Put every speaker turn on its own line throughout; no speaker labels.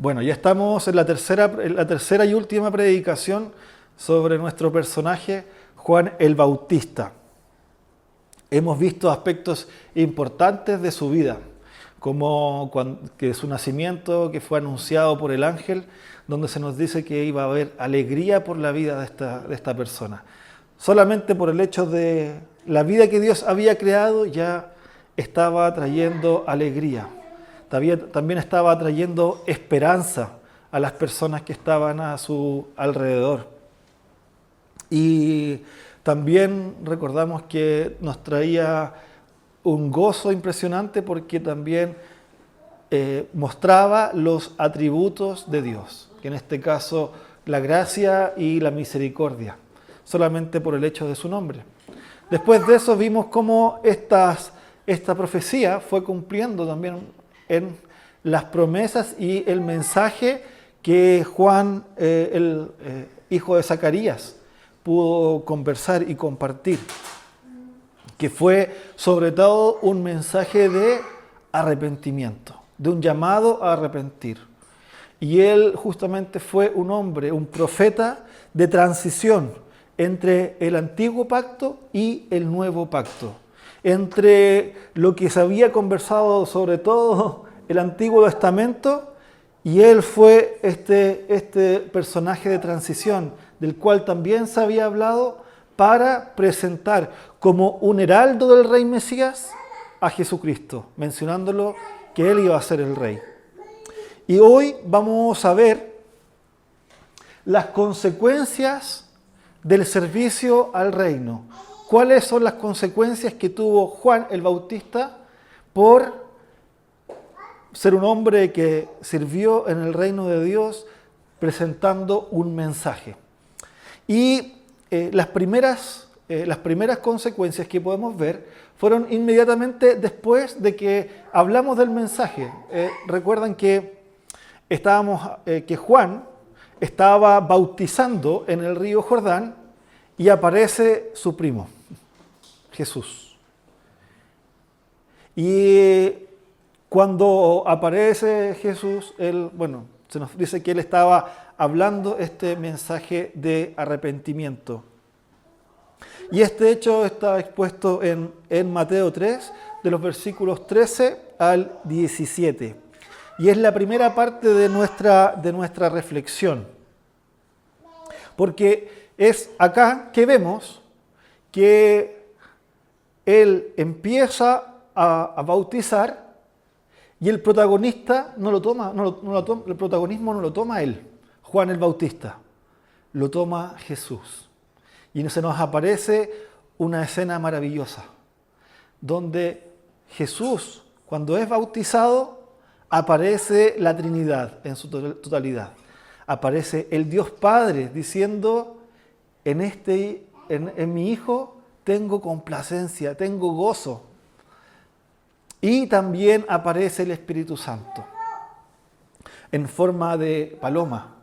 Bueno, ya estamos en la tercera y última predicación sobre nuestro personaje, Juan el Bautista. Hemos visto aspectos importantes de su vida, como que su nacimiento, que fue anunciado por el ángel, donde se nos dice que iba a haber alegría por la vida de esta persona. Solamente por el hecho de la vida que Dios había creado ya estaba trayendo alegría. También estaba trayendo esperanza a las personas que estaban a su alrededor. Y también recordamos que nos traía un gozo impresionante porque también mostraba los atributos de Dios, que en este caso la gracia y la misericordia, solamente por el hecho de su nombre. Después de eso vimos cómo esta profecía fue cumpliendo también en las promesas y el mensaje que Juan, el hijo de Zacarías, pudo conversar y compartir, que fue sobre todo un mensaje de arrepentimiento, de un llamado a arrepentir. Y él justamente fue un hombre, un profeta de transición entre el antiguo pacto y el nuevo pacto, entre lo que se había conversado sobre todo el Antiguo Testamento, y él fue este personaje de transición del cual también se había hablado para presentar como un heraldo del rey Mesías a Jesucristo, mencionándolo que él iba a ser el rey. Y hoy vamos a ver las consecuencias del servicio al reino. ¿Cuáles son las consecuencias que tuvo Juan el Bautista por ser un hombre que sirvió en el reino de Dios presentando un mensaje? Y las primeras consecuencias que podemos ver fueron inmediatamente después de que hablamos del mensaje. Recuerdan que que Juan estaba bautizando en el río Jordán y aparece su primo, Jesús. Y cuando aparece Jesús, se nos dice que él estaba hablando este mensaje de arrepentimiento. Y este hecho está expuesto en Mateo 3, de los versículos 13 al 17. Y es la primera parte de nuestra reflexión. Porque es acá que vemos que él empieza a bautizar y el protagonista el protagonismo no lo toma él, Juan el Bautista, lo toma Jesús. Y se nos aparece una escena maravillosa, donde Jesús, cuando es bautizado, aparece la Trinidad en su totalidad. Aparece el Dios Padre diciendo, en mi Hijo tengo complacencia, tengo gozo. Y también aparece el Espíritu Santo en forma de paloma,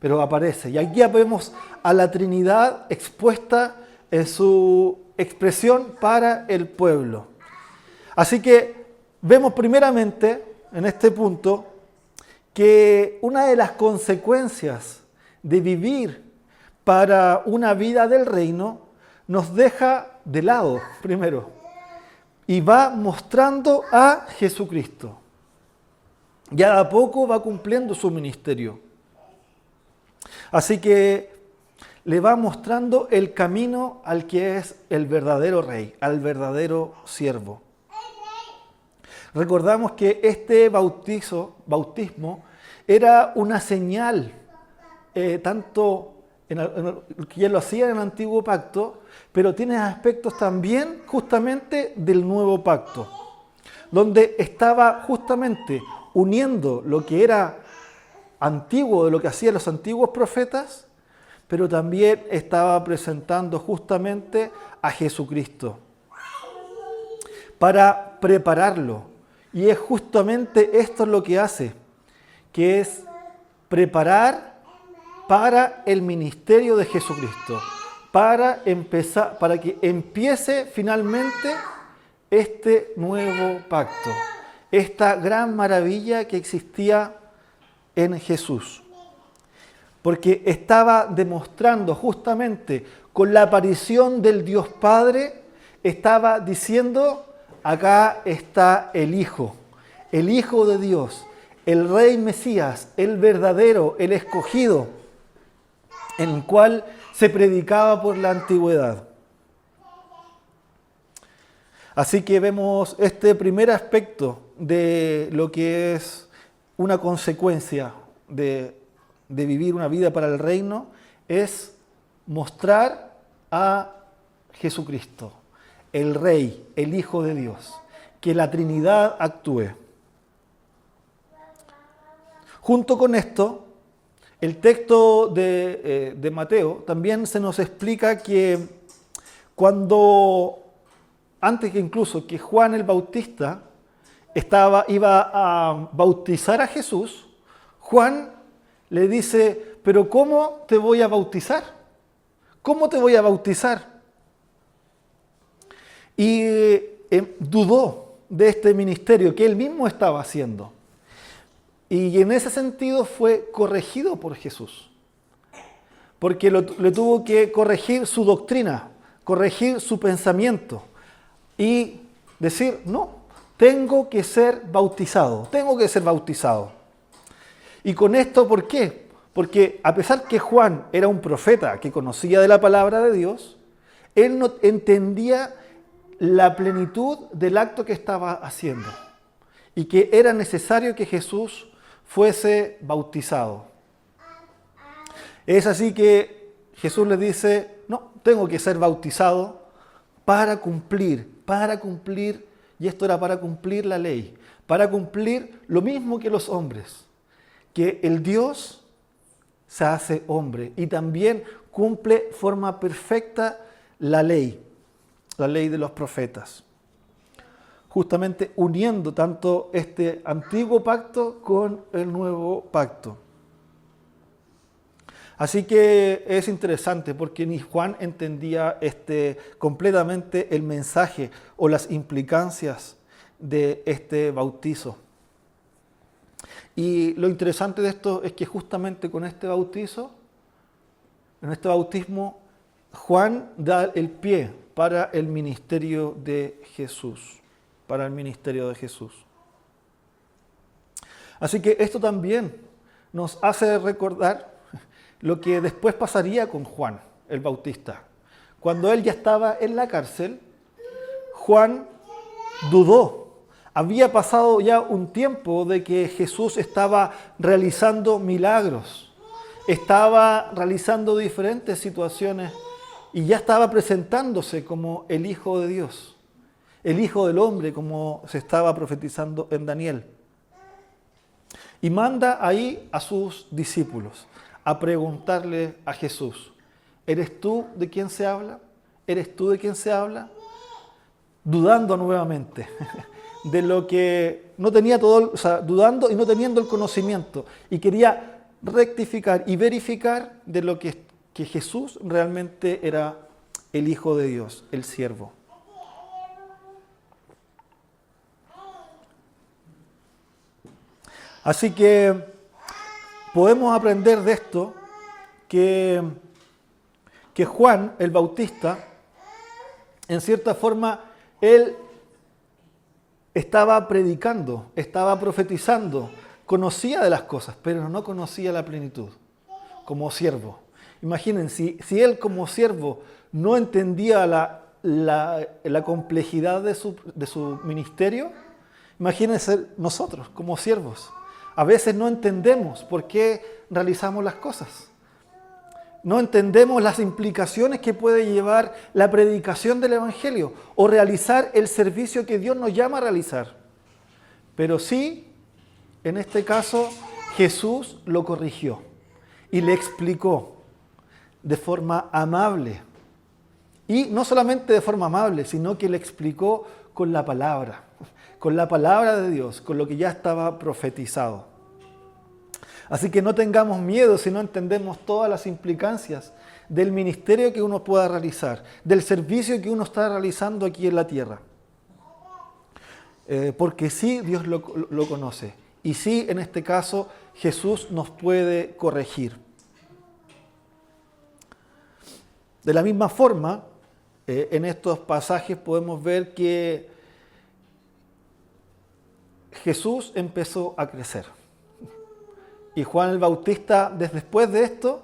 pero aparece. Y aquí ya vemos a la Trinidad expuesta en su expresión para el pueblo. Así que vemos primeramente en este punto que una de las consecuencias de vivir para una vida del reino nos deja de lado primero y va mostrando a Jesucristo. Ya a poco va cumpliendo su ministerio. Así que le va mostrando el camino al que es el verdadero rey, al verdadero siervo. Recordamos que este bautismo era una señal, tanto que ya lo hacía en el antiguo pacto, pero tiene aspectos también justamente del nuevo pacto, donde estaba justamente uniendo lo que era antiguo, de lo que hacían los antiguos profetas, pero también estaba presentando justamente a Jesucristo para prepararlo. Y es justamente esto lo que hace, que es preparar para el ministerio de Jesucristo, para que empiece finalmente este nuevo pacto, esta gran maravilla que existía en Jesús. Porque estaba demostrando justamente con la aparición del Dios Padre, estaba diciendo, acá está el Hijo de Dios, el Rey Mesías, el verdadero, el escogido, en el cual se predicaba por la antigüedad. Así que vemos este primer aspecto de lo que es una consecuencia de vivir una vida para el reino, es mostrar a Jesucristo, el Rey, el Hijo de Dios, que la Trinidad actúe. Junto con esto, el texto de Mateo también se nos explica que antes que incluso que Juan el Bautista iba a bautizar a Jesús, Juan le dice, pero ¿cómo te voy a bautizar? ¿Cómo te voy a bautizar? Y dudó de este ministerio que él mismo estaba haciendo. Y en ese sentido fue corregido por Jesús. Porque le tuvo que corregir su doctrina, corregir su pensamiento. Y decir, no, tengo que ser bautizado. Y con esto, ¿por qué? Porque a pesar que Juan era un profeta que conocía de la palabra de Dios, él no entendía la plenitud del acto que estaba haciendo y que era necesario que Jesús fuese bautizado. Es así que Jesús le dice, no, tengo que ser bautizado para cumplir, y esto era para cumplir la ley, para cumplir lo mismo que los hombres, que el Dios se hace hombre y también cumple forma perfecta la ley de los profetas, justamente uniendo tanto este antiguo pacto con el nuevo pacto. Así que es interesante porque ni Juan entendía completamente el mensaje o las implicancias de este bautizo. Y lo interesante de esto es que justamente con este bautizo, en este bautismo, Juan da el pie para el ministerio de Jesús, Así que esto también nos hace recordar lo que después pasaría con Juan el Bautista. Cuando él ya estaba en la cárcel, Juan dudó. Había pasado ya un tiempo de que Jesús estaba realizando milagros, estaba realizando diferentes situaciones y ya estaba presentándose como el Hijo de Dios, el Hijo del Hombre, como se estaba profetizando en Daniel. Y manda ahí a sus discípulos a preguntarle a Jesús, ¿eres tú de quien se habla? ¿Eres tú de quien se habla? Dudando nuevamente de lo que no tenía dudando y no teniendo el conocimiento. Y quería rectificar y verificar de lo que Jesús realmente era el Hijo de Dios, el siervo. Así que podemos aprender de esto que Juan el Bautista, en cierta forma, él estaba predicando, estaba profetizando, conocía de las cosas, pero no conocía la plenitud, como siervo. Imaginen, si él como siervo no entendía la complejidad de su ministerio, imagínense nosotros como siervos. A veces no entendemos por qué realizamos las cosas. No entendemos las implicaciones que puede llevar la predicación del Evangelio o realizar el servicio que Dios nos llama a realizar. Pero sí, en este caso, Jesús lo corrigió y le explicó de forma amable. Y no solamente de forma amable, sino que le explicó con la palabra de Dios, con lo que ya estaba profetizado. Así que no tengamos miedo si no entendemos todas las implicancias del ministerio que uno pueda realizar, del servicio que uno está realizando aquí en la tierra. Porque sí, Dios lo conoce. Y sí, en este caso, Jesús nos puede corregir. De la misma forma, en estos pasajes podemos ver que Jesús empezó a crecer. Y Juan el Bautista, después de esto,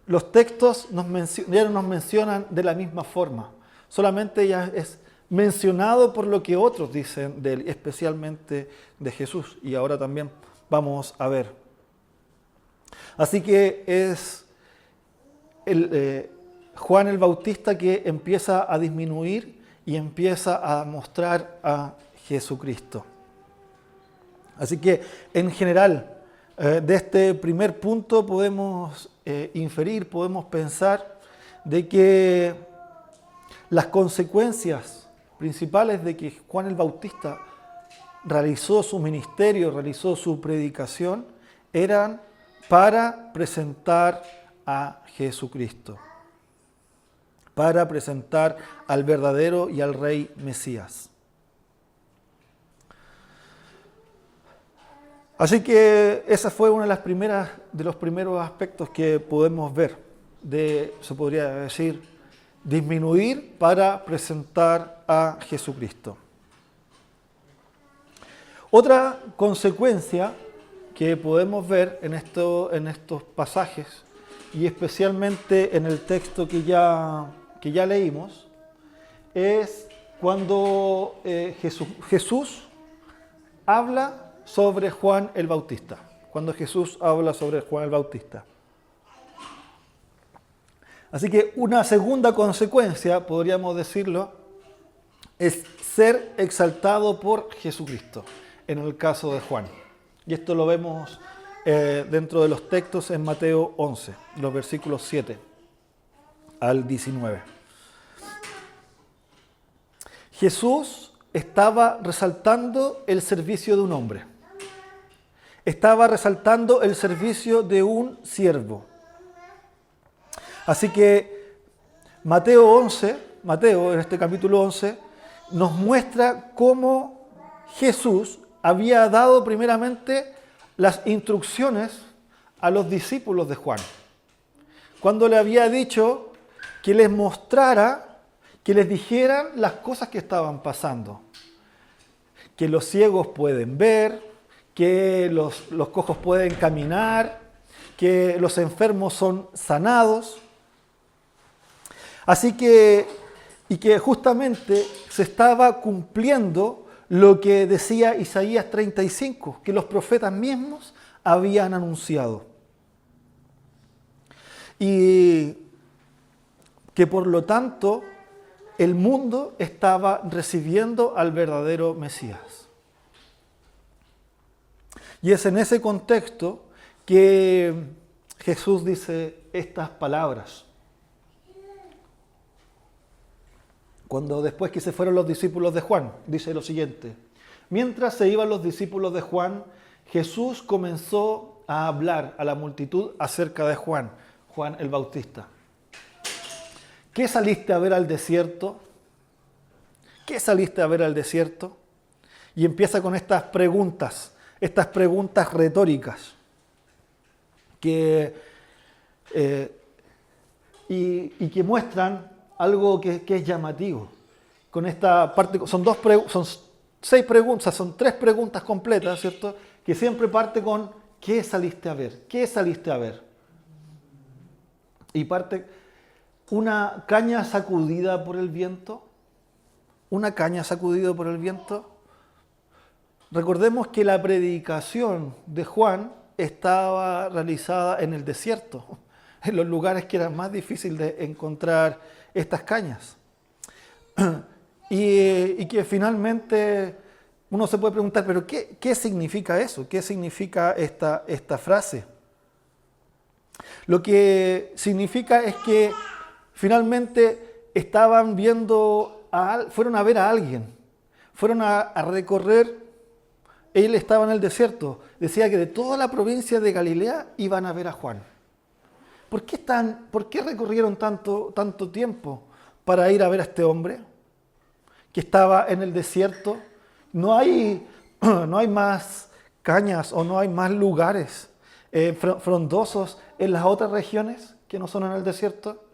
los textos ya no nos mencionan de la misma forma. Solamente ya es mencionado por lo que otros dicen de él, especialmente de Jesús. Y ahora también vamos a ver. Así que es Juan el Bautista que empieza a disminuir y empieza a mostrar a Jesucristo. Así que en general, de este primer punto podemos inferir, podemos pensar de que las consecuencias principales de que Juan el Bautista realizó su ministerio, realizó su predicación, eran para presentar a Jesucristo, para presentar al verdadero y al Rey Mesías. Así que esa fue una de los primeros aspectos que podemos ver, se podría decir, disminuir para presentar a Jesucristo. Otra consecuencia que podemos ver en estos pasajes, y especialmente en el texto que ya leímos, es cuando Jesús habla sobre Juan el Bautista. Cuando Jesús habla sobre Juan el Bautista. Así que una segunda consecuencia, podríamos decirlo, es ser exaltado por Jesucristo, en el caso de Juan. Y esto lo vemos dentro de los textos en Mateo 11, los versículos 7 al 19. Jesús estaba resaltando el servicio de un hombre. Estaba resaltando el servicio de un siervo. Así que Mateo en este capítulo 11, nos muestra cómo Jesús había dado primeramente las instrucciones a los discípulos de Juan. Cuando le había dicho que les mostrara, que les dijeran las cosas que estaban pasando. Que los ciegos pueden ver, que los cojos pueden caminar, que los enfermos son sanados. Así que, y que justamente se estaba cumpliendo lo que decía Isaías 35, que los profetas mismos habían anunciado. Y que por lo tanto el mundo estaba recibiendo al verdadero Mesías. Y es en ese contexto que Jesús dice estas palabras. Cuando después que se fueron los discípulos de Juan, dice lo siguiente: mientras se iban los discípulos de Juan, Jesús comenzó a hablar a la multitud acerca de Juan el Bautista. ¿Qué saliste a ver al desierto? ¿Qué saliste a ver al desierto? Y empieza con estas preguntas retóricas que que muestran algo que es llamativo. Con esta parte, son 6 preguntas, son 3 preguntas completas, ¿cierto? Que siempre parte con ¿qué saliste a ver? ¿Qué saliste a ver? Y parte una caña sacudida por el viento. Una caña sacudida por el viento. Recordemos que la predicación de Juan estaba realizada en el desierto, en los lugares que eran más difíciles de encontrar estas cañas. Y que finalmente uno se puede preguntar, ¿pero qué significa eso? ¿Qué significa esta frase? Lo que significa es que finalmente fueron a ver a alguien, fueron a recorrer. Él estaba en el desierto. Decía que de toda la provincia de Galilea iban a ver a Juan. ¿Por qué recorrieron tanto tiempo para ir a ver a este hombre que estaba en el desierto? No hay más cañas o no hay más lugares frondosos en las otras regiones que no son en el desierto.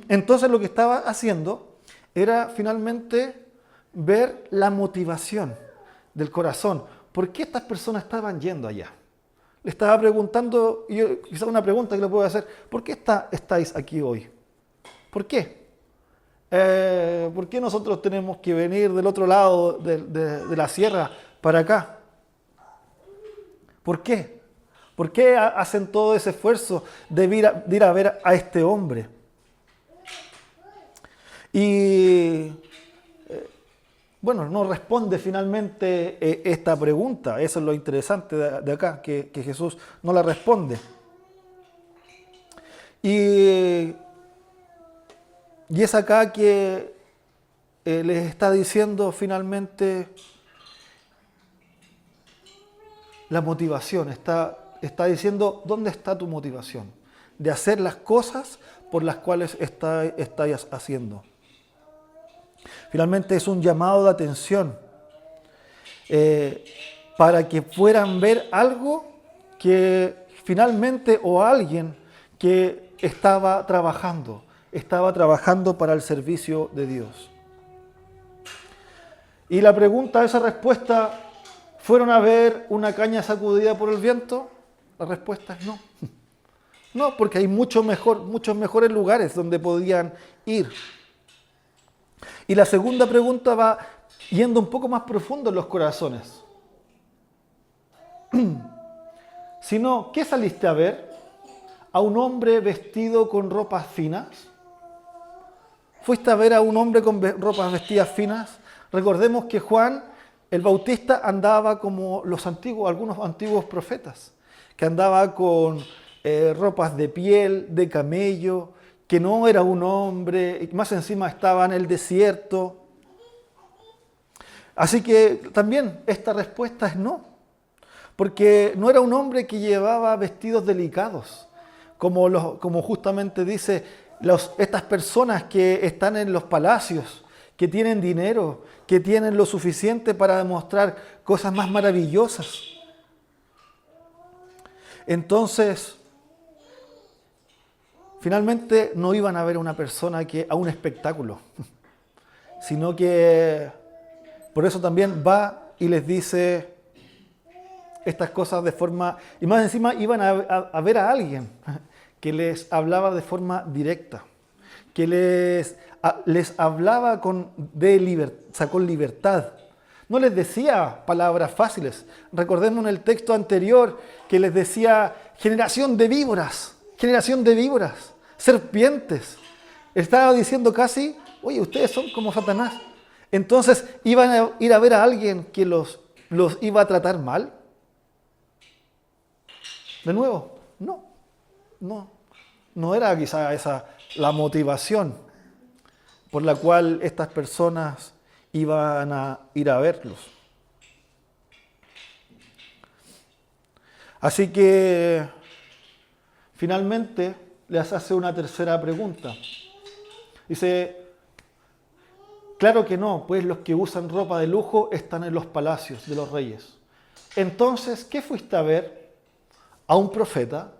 Entonces lo que estaba haciendo era finalmente ver la motivación del corazón. ¿Por qué estas personas estaban yendo allá? Le estaba preguntando, y quizá una pregunta que le puedo hacer, ¿por qué estáis aquí hoy? ¿Por qué? ¿Por qué nosotros tenemos que venir del otro lado de la sierra para acá? ¿Por qué? ¿Por qué hacen todo ese esfuerzo de ir a ver a este hombre? Y bueno, no responde finalmente esta pregunta. Eso es lo interesante de acá, que Jesús no la responde. Y es acá que les está diciendo finalmente la motivación. Está diciendo, ¿dónde está tu motivación? De hacer las cosas por las cuales estáis haciendo. Finalmente es un llamado de atención para que puedan ver algo que finalmente, o alguien que estaba trabajando para el servicio de Dios. Y la pregunta, esa respuesta, ¿fueron a ver una caña sacudida por el viento? La respuesta es no. No, porque hay muchos mejores lugares donde podían ir. Y la segunda pregunta va yendo un poco más profundo en los corazones. Sino, ¿qué saliste a ver? ¿A un hombre vestido con ropas finas? ¿Fuiste a ver a un hombre con ropas vestidas finas? Recordemos que Juan el Bautista andaba como algunos antiguos profetas, que andaba con ropas de piel, de camello, que no era un hombre, y más encima estaba en el desierto. Así que también esta respuesta es no, porque no era un hombre que llevaba vestidos delicados, como justamente dice estas personas que están en los palacios, que tienen dinero, que tienen lo suficiente para demostrar cosas más maravillosas. Entonces, finalmente no iban a ver a una persona a un espectáculo, sino que por eso también va y les dice estas cosas de forma, y más encima iban a ver a alguien que les hablaba de forma directa, que les hablaba con libertad. No les decía palabras fáciles. Recordemos en el texto anterior que les decía generación de víboras, serpientes. Estaba diciendo casi, oye, ustedes son como Satanás. Entonces, ¿iban a ir a ver a alguien que los iba a tratar mal? De nuevo, no era quizá esa la motivación por la cual estas personas iban a ir a verlos. Así que finalmente les hace una tercera pregunta. Dice, claro que no, pues los que usan ropa de lujo están en los palacios de los reyes. Entonces, ¿qué fuiste a ver? ¿A un profeta?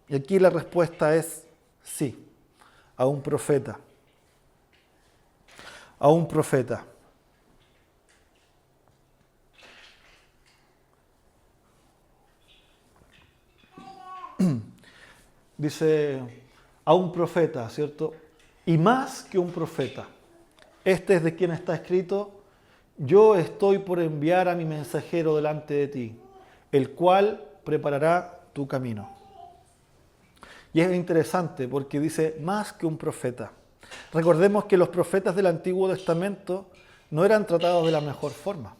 Y aquí la respuesta es sí, a un profeta. A un profeta. Dice, a un profeta, ¿cierto? Y más que un profeta. Este es de quien está escrito, yo estoy por enviar a mi mensajero delante de ti, el cual preparará tu camino. Y es interesante porque dice, más que un profeta. Recordemos que los profetas del Antiguo Testamento no eran tratados de la mejor forma.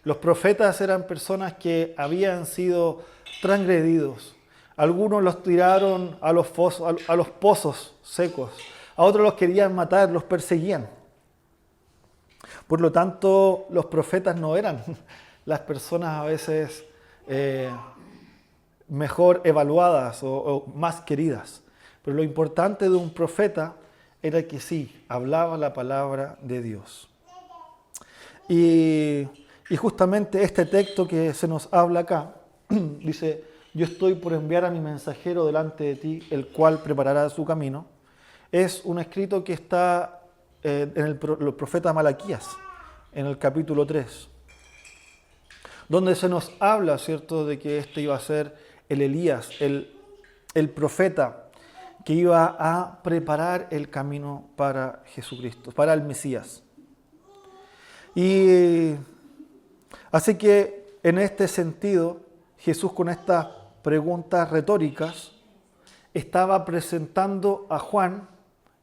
Los profetas eran personas que habían sido transgredidos. Algunos los tiraron a los pozos secos. A otros los querían matar, los perseguían. Por lo tanto, los profetas no eran las personas a veces mejor evaluadas o más queridas. Pero lo importante de un profeta era que sí, hablaba la palabra de Dios. Y justamente este texto que se nos habla acá dice, yo estoy por enviar a mi mensajero delante de ti, el cual preparará su camino, es un escrito que está en el profeta Malaquías, en el capítulo 3, donde se nos habla, ¿cierto?, de que este iba a ser el Elías, el profeta que iba a preparar el camino para Jesucristo, para el Mesías. Y así que en este sentido, Jesús, con estas preguntas retóricas, estaba presentando a Juan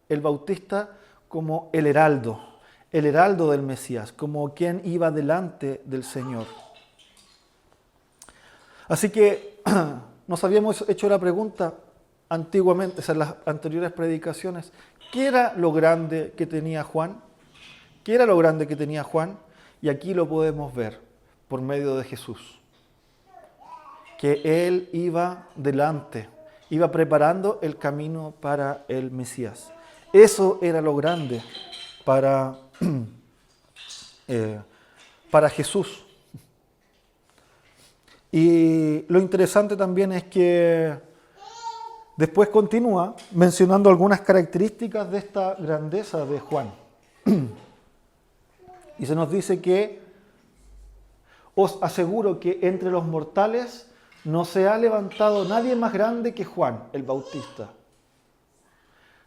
el Bautista como el heraldo del Mesías, como quien iba delante del Señor. Así que nos habíamos hecho la pregunta antiguamente, en las anteriores predicaciones, ¿qué era lo grande que tenía Juan? ¿Qué era lo grande que tenía Juan? Y aquí lo podemos ver por medio de Jesús. Que él iba delante, iba preparando el camino para el Mesías. Eso era lo grande para Jesús. Y lo interesante también es que después continúa mencionando algunas características de esta grandeza de Juan. Y se nos dice que os aseguro que entre los mortales no se ha levantado nadie más grande que Juan el Bautista.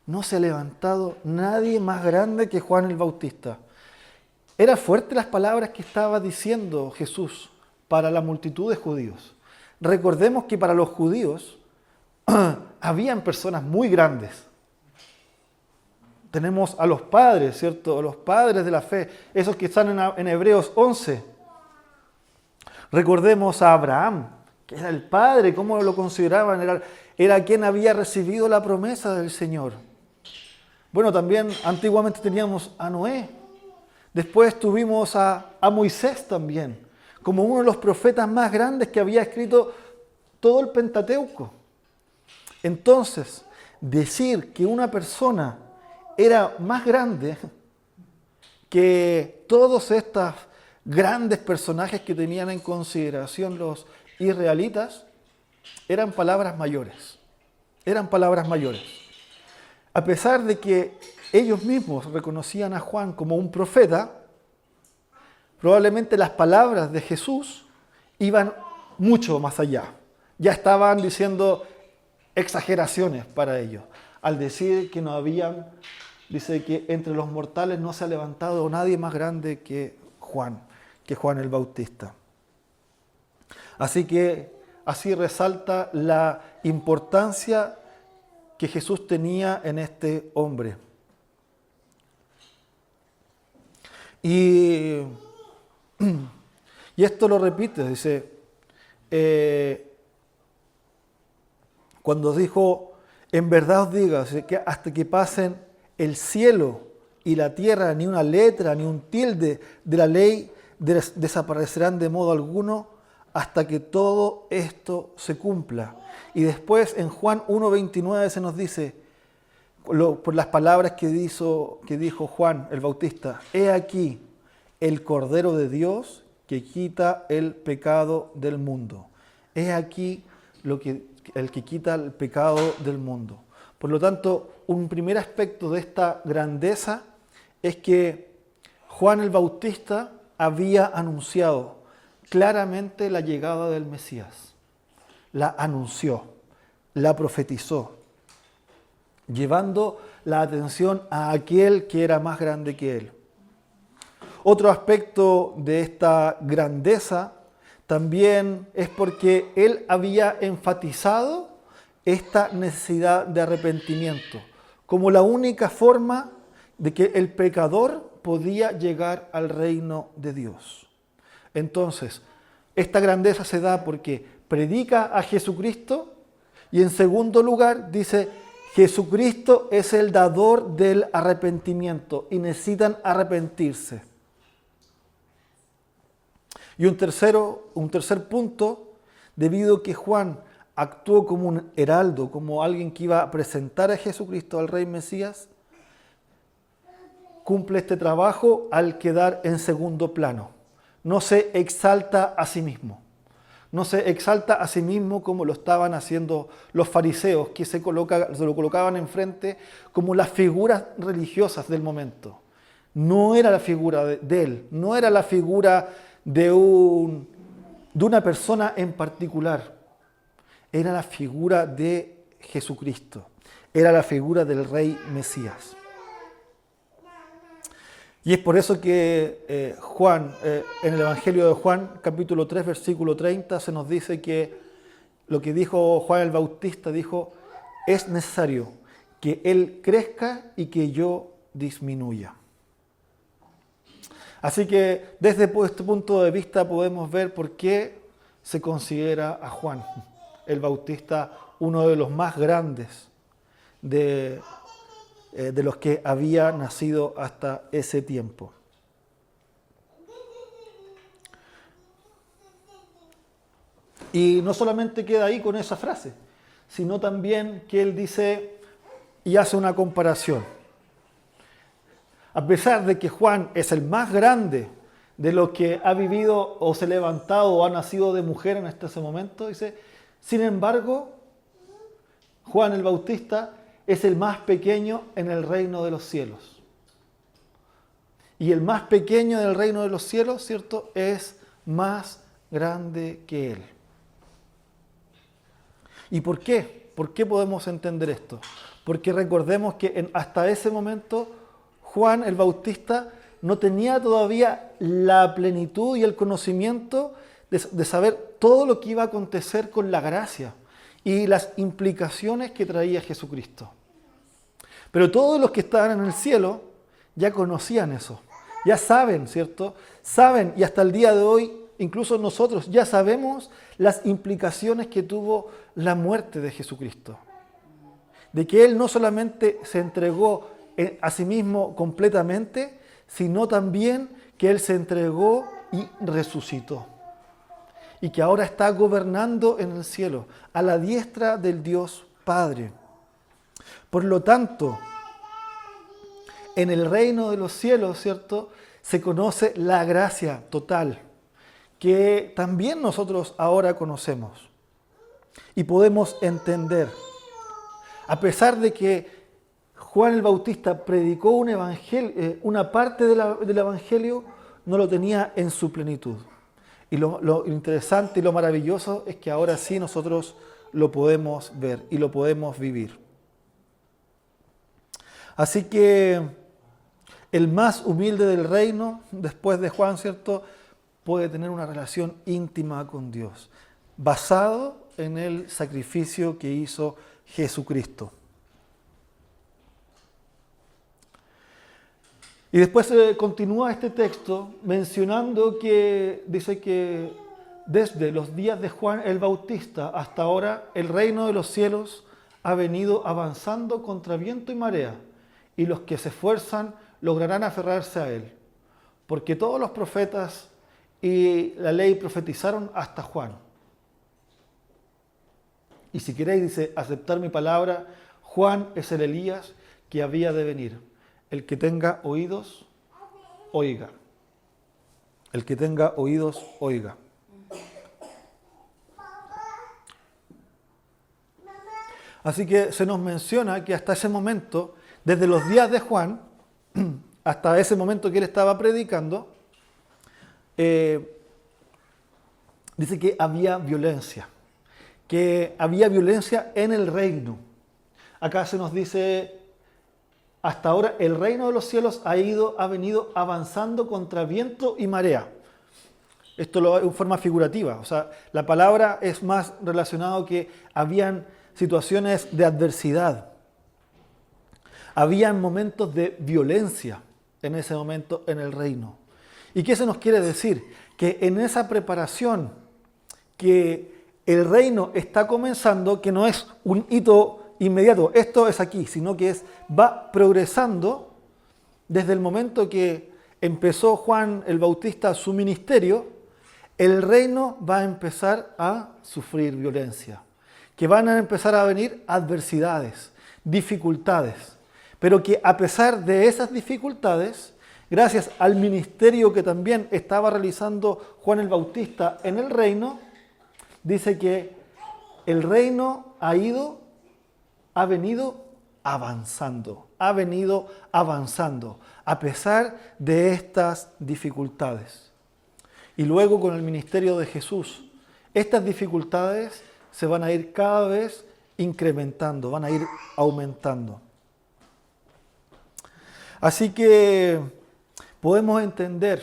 No se ha levantado nadie más grande que Juan el Bautista. Eran fuertes las palabras que estaba diciendo Jesús para la multitud de judíos. Recordemos que para los judíos habían personas muy grandes. Tenemos a los padres, ¿cierto? A los padres de la fe, esos que están en Hebreos 11. Recordemos a Abraham, que era el padre, cómo lo consideraban, era quien había recibido la promesa del Señor. Bueno, también antiguamente teníamos a Noé. Después tuvimos a Moisés también, como uno de los profetas más grandes que había escrito todo el Pentateuco. Entonces, decir que una persona era más grande que todos estos grandes personajes que tenían en consideración los israelitas, eran palabras mayores. Eran palabras mayores. A pesar de que ellos mismos reconocían a Juan como un profeta, probablemente las palabras de Jesús iban mucho más allá. Ya estaban diciendo exageraciones para ellos. Al decir que no habían, dice que entre los mortales no se ha levantado nadie más grande que Juan el Bautista. Así que así resalta la importancia que Jesús tenía en este hombre. Y esto lo repite, dice, cuando dijo, en verdad os digo, que hasta que pasen el cielo y la tierra, ni una letra, ni un tilde de la ley desaparecerán de modo alguno hasta que todo esto se cumpla. Y después en Juan 1:29 se nos dice, por las palabras que dijo Juan el Bautista, he aquí el Cordero de Dios que quita el pecado del mundo. He aquí el que quita el pecado del mundo. Por lo tanto, un primer aspecto de esta grandeza es que Juan el Bautista había anunciado claramente la llegada del Mesías. La anunció, la profetizó, llevando la atención a aquel que era más grande que él. Otro aspecto de esta grandeza también es porque él había enfatizado esta necesidad de arrepentimiento como la única forma de que el pecador podía llegar al reino de Dios. Entonces, esta grandeza se da porque predica a Jesucristo y en segundo lugar dice, Jesucristo es el dador del arrepentimiento y necesitan arrepentirse. Y un tercer punto, debido a que Juan actuó como un heraldo, como alguien que iba a presentar a Jesucristo al Rey Mesías, cumple este trabajo al quedar en segundo plano. No se exalta a sí mismo. No se exalta a sí mismo como lo estaban haciendo los fariseos, que se lo colocaban enfrente como las figuras religiosas del momento. No era la figura de él, no era la figura de una persona en particular. Era la figura de Jesucristo. Era la figura del Rey Mesías. Y es por eso que Juan, en el Evangelio de Juan, capítulo 3, versículo 30, se nos dice que lo que dijo Juan el Bautista, dijo, es necesario que Él crezca y que yo disminuya. Así que desde este punto de vista podemos ver por qué se considera a Juan el Bautista uno de los más grandes de los que había nacido hasta ese tiempo. Y no solamente queda ahí con esa frase, sino también que él dice y hace una comparación. A pesar de que Juan es el más grande de los que ha vivido o se ha levantado o ha nacido de mujer en ese momento, dice, sin embargo, Juan el Bautista es el más pequeño en el reino de los cielos. Y el más pequeño del reino de los cielos, ¿cierto?, es más grande que él. ¿Y por qué? ¿Por qué podemos entender esto? Porque recordemos que hasta ese momento Juan el Bautista no tenía todavía la plenitud y el conocimiento de saber todo lo que iba a acontecer con la gracia y las implicaciones que traía Jesucristo. Pero todos los que estaban en el cielo ya conocían eso, ya saben, ¿cierto? Saben, y hasta el día de hoy, incluso nosotros ya sabemos las implicaciones que tuvo la muerte de Jesucristo. De que Él no solamente se entregó a sí mismo completamente, sino también que Él se entregó y resucitó. Y que ahora está gobernando en el cielo, a la diestra del Dios Padre. Por lo tanto, en el reino de los cielos, ¿cierto?, se conoce la gracia total, que también nosotros ahora conocemos y podemos entender. A pesar de que Juan el Bautista predicó un evangelio, una parte del evangelio, no lo tenía en su plenitud. Y lo interesante y lo maravilloso es que ahora sí nosotros lo podemos ver y lo podemos vivir. Así que el más humilde del reino, después de Juan, ¿cierto?, puede tener una relación íntima con Dios, basado en el sacrificio que hizo Jesucristo. Y después continúa este texto mencionando que dice que desde los días de Juan el Bautista hasta ahora el reino de los cielos ha venido avanzando contra viento y marea, y los que se esfuerzan lograrán aferrarse a él, porque todos los profetas y la ley profetizaron hasta Juan. Y si queréis, dice, aceptar mi palabra, Juan es el Elías que había de venir. El que tenga oídos, oiga. El que tenga oídos, oiga. Así que se nos menciona que hasta ese momento, desde los días de Juan, hasta ese momento que él estaba predicando, dice que había violencia en el reino. Acá se nos dice, hasta ahora el reino de los cielos ha venido avanzando contra viento y marea. Esto lo en forma figurativa, o sea, la palabra es más relacionado que habían situaciones de adversidad. Habían momentos de violencia en ese momento en el reino. ¿Y qué se nos quiere decir? Que en esa preparación que el reino está comenzando, que no es un hito inmediato, esto es aquí, sino que va progresando desde el momento que empezó Juan el Bautista su ministerio, el reino va a empezar a sufrir violencia, que van a empezar a venir adversidades, dificultades, pero que a pesar de esas dificultades, gracias al ministerio que también estaba realizando Juan el Bautista en el reino, dice que el reino ha venido avanzando, a pesar de estas dificultades. Y luego con el ministerio de Jesús, estas dificultades se van a ir cada vez incrementando, van a ir aumentando. Así que podemos entender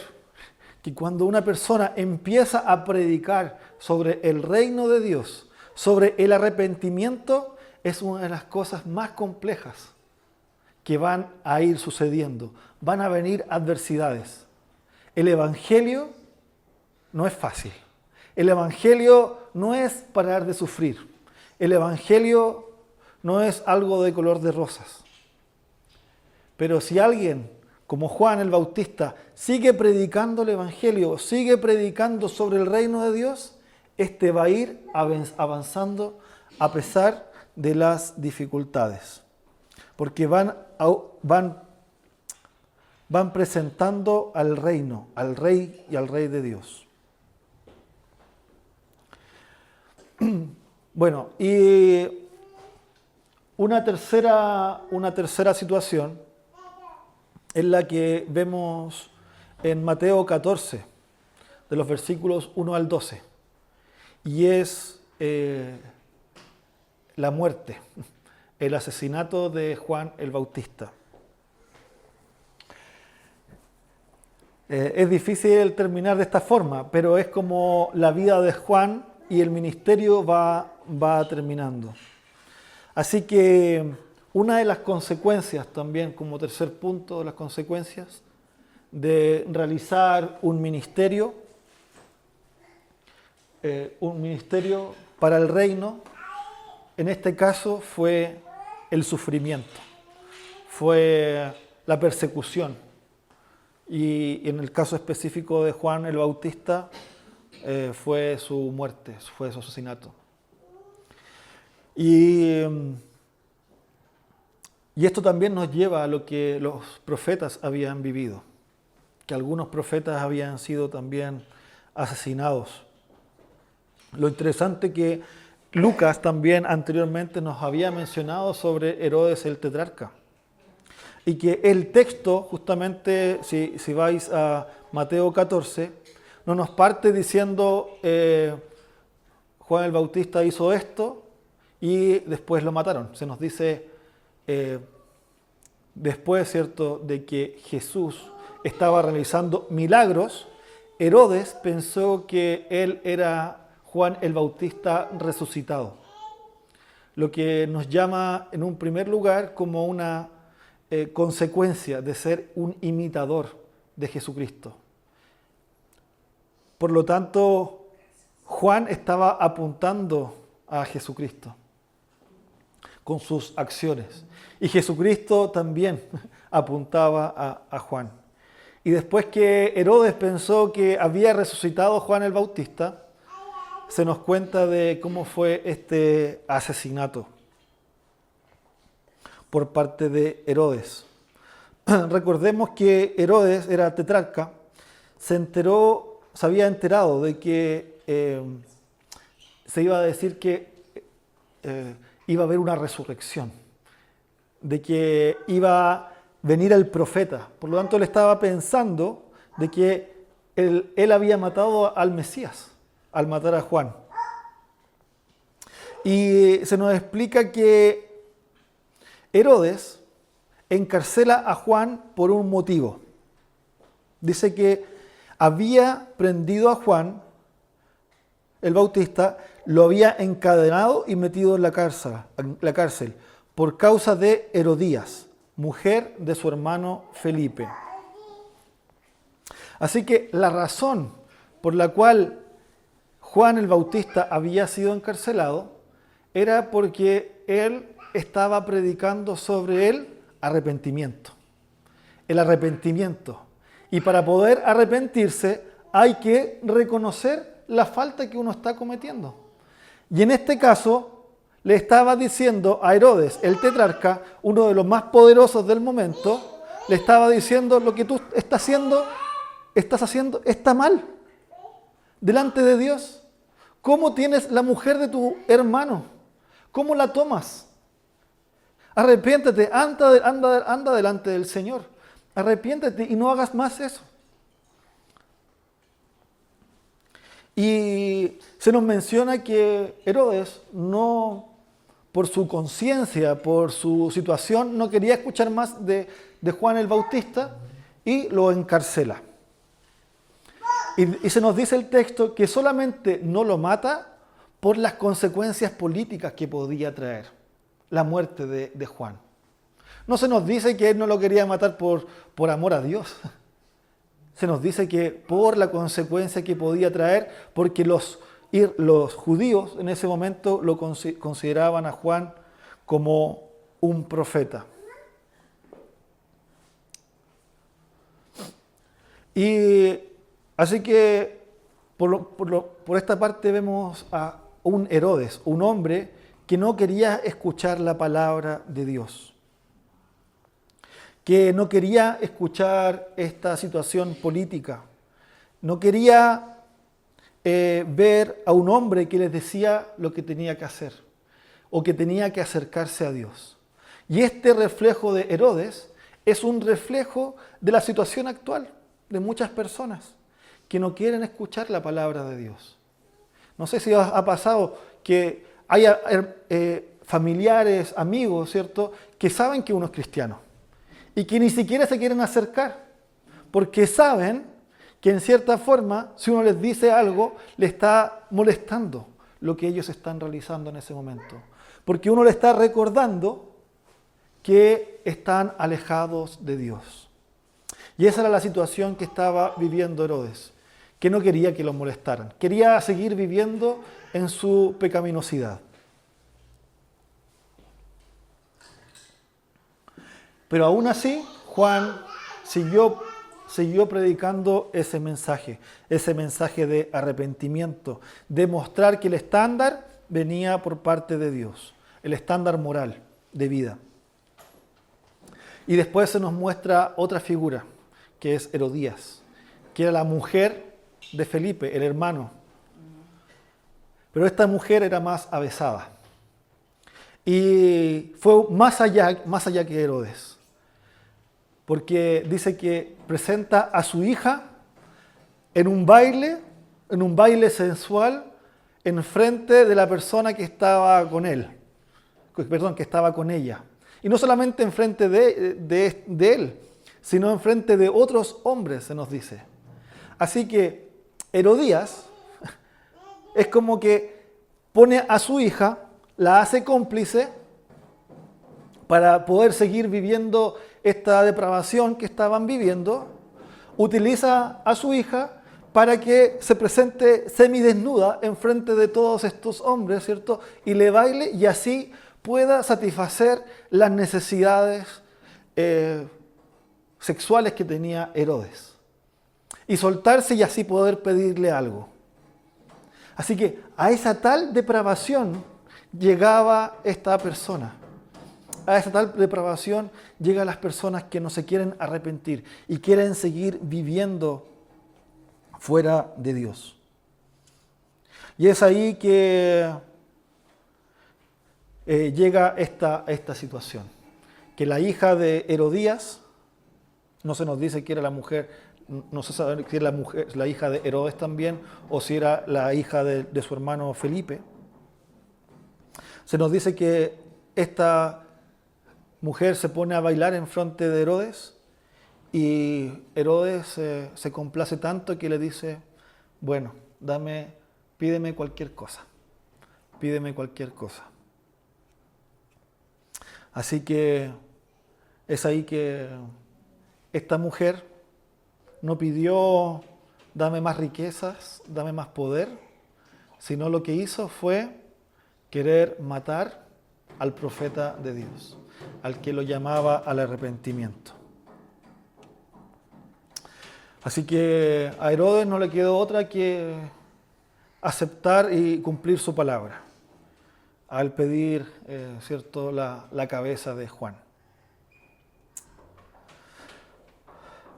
que cuando una persona empieza a predicar sobre el reino de Dios, sobre el arrepentimiento, es una de las cosas más complejas que van a ir sucediendo. Van a venir adversidades. El Evangelio no es fácil. El Evangelio no es parar de sufrir. El Evangelio no es algo de color de rosas. Pero si alguien, como Juan el Bautista, sigue predicando el Evangelio, sigue predicando sobre el reino de Dios, este va a ir avanzando a pesar de las dificultades. Porque van presentando al reino, al rey y al rey de Dios. Bueno, y una tercera situación es la que vemos en Mateo 14, de los versículos 1 al 12, y es la muerte, el asesinato de Juan el Bautista. Es difícil terminar de esta forma, pero es como la vida de Juan y el ministerio va terminando. Así que una de las consecuencias también, como tercer punto de las consecuencias, de realizar un ministerio para el reino, en este caso fue el sufrimiento, fue la persecución. Y en el caso específico de Juan el Bautista, fue su muerte, fue su asesinato. Y esto también nos lleva a lo que los profetas habían vivido, que algunos profetas habían sido también asesinados. Lo interesante que Lucas también anteriormente nos había mencionado sobre Herodes el tetrarca. Y que el texto, justamente, si vais a Mateo 14, no nos parte diciendo Juan el Bautista hizo esto y después lo mataron. Se nos dice después, ¿cierto?, de que Jesús estaba realizando milagros, Herodes pensó que él era Juan el Bautista resucitado. Lo que nos llama en un primer lugar como una consecuencia de ser un imitador de Jesucristo. Por lo tanto, Juan estaba apuntando a Jesucristo con sus acciones. Y Jesucristo también apuntaba a Juan. Y después que Herodes pensó que había resucitado Juan el Bautista, se nos cuenta de cómo fue este asesinato por parte de Herodes. Recordemos que Herodes era tetrarca, se había enterado de que se iba a decir que iba a haber una resurrección, de que iba a venir el profeta. Por lo tanto, él estaba pensando de que él había matado al Mesías al matar a Juan. Y se nos explica que Herodes encarcela a Juan por un motivo. Dice que había prendido a Juan el Bautista, lo había encadenado y metido en la cárcel por causa de Herodías, mujer de su hermano Felipe. Así que la razón por la cual Juan el Bautista había sido encarcelado era porque él estaba predicando sobre el arrepentimiento. El arrepentimiento. Y para poder arrepentirse hay que reconocer la falta que uno está cometiendo. Y en este caso le estaba diciendo a Herodes, el tetrarca, uno de los más poderosos del momento, le estaba diciendo: lo que tú estás haciendo está mal delante de Dios. ¿Cómo tienes la mujer de tu hermano? ¿Cómo la tomas? Arrepiéntete, anda delante del Señor. Arrepiéntete y no hagas más eso. Y se nos menciona que Herodes no, por su conciencia, por su situación, no quería escuchar más de Juan el Bautista y lo encarcela. Y se nos dice el texto que solamente no lo mata por las consecuencias políticas que podía traer la muerte de Juan. No se nos dice que él no lo quería matar por amor a Dios. Se nos dice que por la consecuencia que podía traer, porque los judíos en ese momento lo consideraban a Juan como un profeta. Y así que por esta parte vemos a un Herodes, un hombre que no quería escuchar la palabra de Dios, que no quería escuchar esta situación política, no quería ver a un hombre que les decía lo que tenía que hacer o que tenía que acercarse a Dios. Y este reflejo de Herodes es un reflejo de la situación actual de muchas personas que no quieren escuchar la palabra de Dios. No sé si ha pasado que haya familiares, amigos, ¿cierto?, que saben que uno es cristiano y que ni siquiera se quieren acercar porque saben que en cierta forma, si uno les dice algo, le está molestando lo que ellos están realizando en ese momento. Porque uno le está recordando que están alejados de Dios. Y esa era la situación que estaba viviendo Herodes, que no quería que lo molestaran. Quería seguir viviendo en su pecaminosidad. Pero aún así, Juan siguió predicando ese mensaje de arrepentimiento, de mostrar que el estándar venía por parte de Dios, el estándar moral de vida. Y después se nos muestra otra figura, que es Herodías, que era la mujer de Felipe, el hermano. Pero esta mujer era más avesada y fue más allá que Herodes. Porque dice que presenta a su hija en un baile sensual, en frente de la persona que estaba con él, que estaba con ella. Y no solamente en frente de él, sino en frente de otros hombres, se nos dice. Así que Herodías es como que pone a su hija, la hace cómplice para poder seguir viviendo esta depravación que estaban viviendo, utiliza a su hija para que se presente semidesnuda en frente de todos estos hombres, ¿cierto? Y le baile y así pueda satisfacer las necesidades sexuales que tenía Herodes. Y soltarse y así poder pedirle algo. Así que a esa tal depravación llegaba esta persona. A esa tal depravación llegan las personas que no se quieren arrepentir y quieren seguir viviendo fuera de Dios. Y es ahí que llega esta situación. Que la hija de Herodías, no se nos dice que era la mujer, no se sabe si era la hija de Herodes también, o si era la hija de su hermano Felipe. Se nos dice que esta mujer se pone a bailar en frente de Herodes y Herodes se complace tanto que le dice, bueno, pídeme cualquier cosa, pídeme cualquier cosa. Así que es ahí que esta mujer no pidió, dame más riquezas, dame más poder, sino lo que hizo fue querer matar al profeta de Dios, al que lo llamaba al arrepentimiento. Así que a Herodes no le quedó otra que aceptar y cumplir su palabra al pedir ¿cierto? La cabeza de Juan.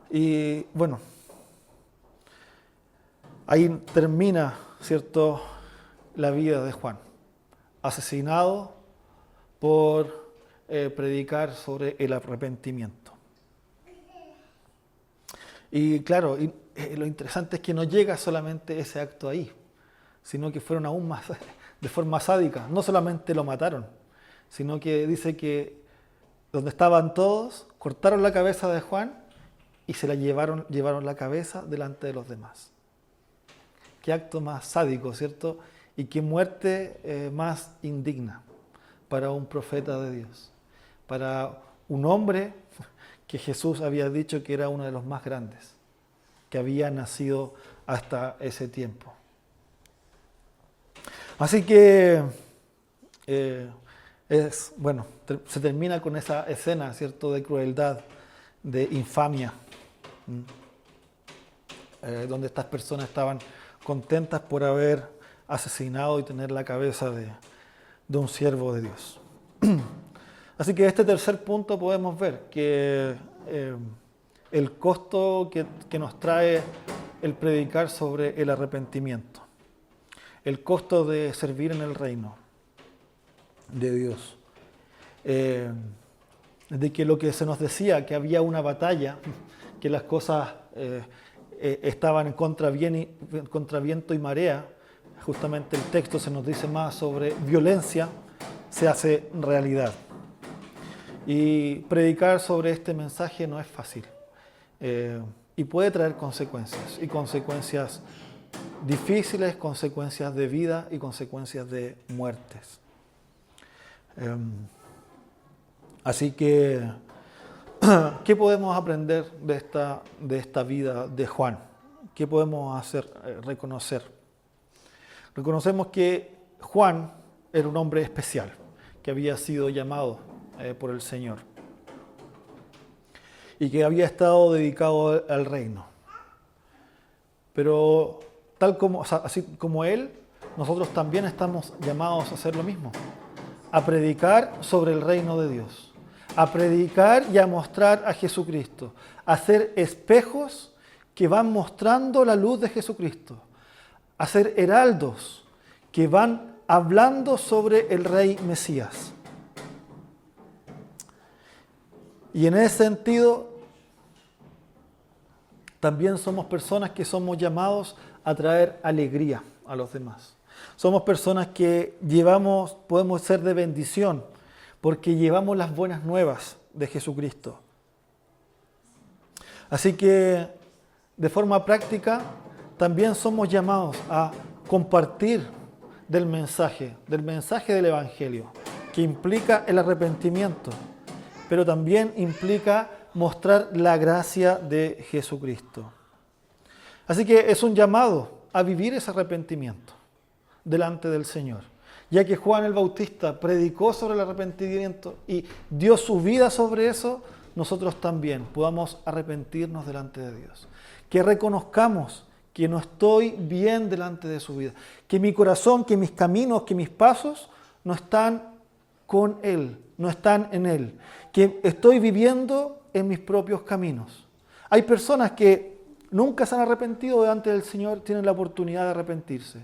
Y bueno, ahí termina, ¿cierto?, la vida de Juan, asesinado por predicar sobre el arrepentimiento. Y claro, lo interesante es que no llega solamente ese acto ahí, sino que fueron aún más, de forma sádica. No solamente lo mataron, sino que dice que donde estaban todos, cortaron la cabeza de Juan y se la llevaron la cabeza delante de los demás. Qué acto más sádico, ¿cierto? Y qué muerte más indigna para un profeta de Dios, para un hombre que Jesús había dicho que era uno de los más grandes, que había nacido hasta ese tiempo. Así que se termina con esa escena, ¿cierto?, de crueldad, de infamia, donde estas personas estaban contentas por haber asesinado y tener la cabeza de un siervo de Dios. Así que este tercer punto podemos ver que el costo que nos trae el predicar sobre el arrepentimiento, el costo de servir en el reino de Dios, de que lo que se nos decía, que había una batalla, que las cosas estaban en contra viento y marea, justamente el texto se nos dice más sobre violencia, se hace realidad. Y predicar sobre este mensaje no es fácil y puede traer consecuencias, y consecuencias difíciles, consecuencias de vida y consecuencias de muertes. Así que, ¿qué podemos aprender de esta vida de Juan? ¿Qué podemos hacer, reconocer? Reconocemos que Juan era un hombre especial, que había sido llamado por el Señor y que había estado dedicado al reino. Pero así como él, nosotros también estamos llamados a hacer lo mismo, a predicar sobre el reino de Dios, a predicar y a mostrar a Jesucristo, a ser espejos que van mostrando la luz de Jesucristo, a ser heraldos que van hablando sobre el Rey Mesías. Y en ese sentido, también somos personas que somos llamados a traer alegría a los demás. Somos personas que podemos ser de bendición, porque llevamos las buenas nuevas de Jesucristo. Así que, de forma práctica, también somos llamados a compartir del mensaje del Evangelio, que implica el arrepentimiento, pero también implica mostrar la gracia de Jesucristo. Así que es un llamado a vivir ese arrepentimiento delante del Señor. Ya que Juan el Bautista predicó sobre el arrepentimiento y dio su vida sobre eso, nosotros también podamos arrepentirnos delante de Dios. Que reconozcamos que no estoy bien delante de su vida, que mi corazón, que mis caminos, que mis pasos no están con Él, no están en Él, que estoy viviendo en mis propios caminos. Hay personas que nunca se han arrepentido delante del Señor, tienen la oportunidad de arrepentirse.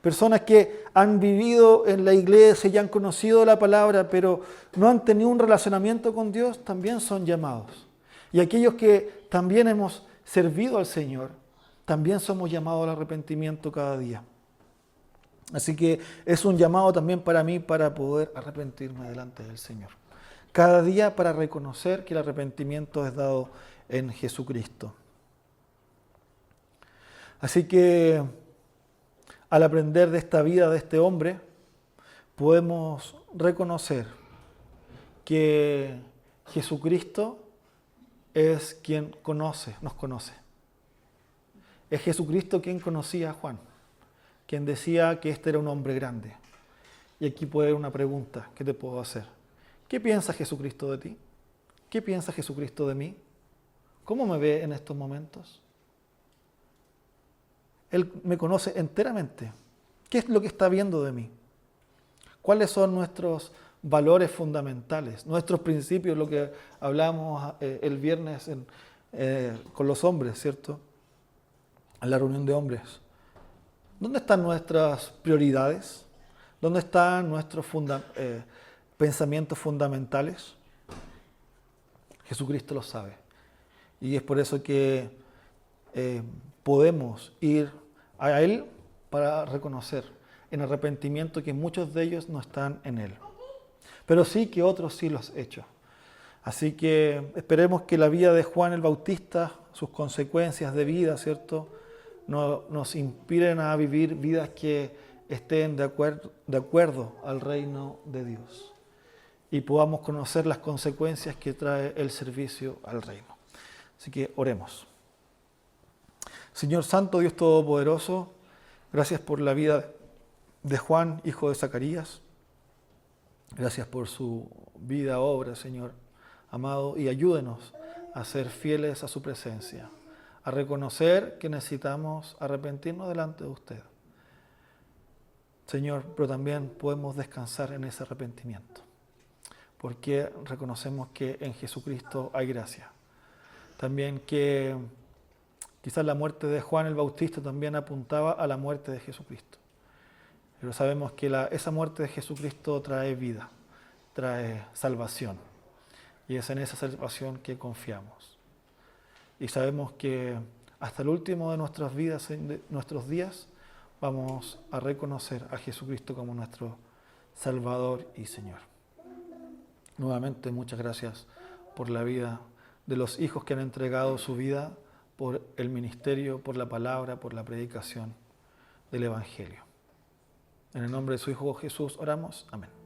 Personas que han vivido en la iglesia y han conocido la palabra, pero no han tenido un relacionamiento con Dios, también son llamados. Y aquellos que también hemos servido al Señor, también somos llamados al arrepentimiento cada día. Así que es un llamado también para mí para poder arrepentirme delante del Señor. Cada día para reconocer que el arrepentimiento es dado en Jesucristo. Así que al aprender de esta vida de este hombre, podemos reconocer que Jesucristo es quien nos conoce. Es Jesucristo quien conocía a Juan, quien decía que este era un hombre grande. Y aquí puede haber una pregunta que te puedo hacer. ¿Qué piensa Jesucristo de ti? ¿Qué piensa Jesucristo de mí? ¿Cómo me ve en estos momentos? Él me conoce enteramente. ¿Qué es lo que está viendo de mí? ¿Cuáles son nuestros valores fundamentales, nuestros principios, lo que hablamos el viernes con los hombres, ¿cierto? En la reunión de hombres. ¿Dónde están nuestras prioridades? ¿Dónde están nuestros pensamientos fundamentales? Jesucristo lo sabe. Y es por eso que podemos ir a Él para reconocer en arrepentimiento que muchos de ellos no están en Él. Pero sí que otros sí lo han hecho. Así que esperemos que la vida de Juan el Bautista, sus consecuencias de vida, ¿cierto?, nos inspiren a vivir vidas que estén de acuerdo al reino de Dios y podamos conocer las consecuencias que trae el servicio al reino. Así que oremos. Señor Santo, Dios Todopoderoso, gracias por la vida de Juan, hijo de Zacarías. Gracias por su vida, obra, Señor amado, y ayúdenos a ser fieles a su presencia, a reconocer que necesitamos arrepentirnos delante de usted. Señor, pero también podemos descansar en ese arrepentimiento, porque reconocemos que en Jesucristo hay gracia. También que quizás la muerte de Juan el Bautista también apuntaba a la muerte de Jesucristo. Pero sabemos que esa muerte de Jesucristo trae vida, trae salvación. Y es en esa salvación que confiamos. Y sabemos que hasta el último de nuestras vidas, de nuestros días, vamos a reconocer a Jesucristo como nuestro Salvador y Señor. Nuevamente, muchas gracias por la vida de los hijos que han entregado su vida por el ministerio, por la palabra, por la predicación del Evangelio. En el nombre de su Hijo Jesús oramos. Amén.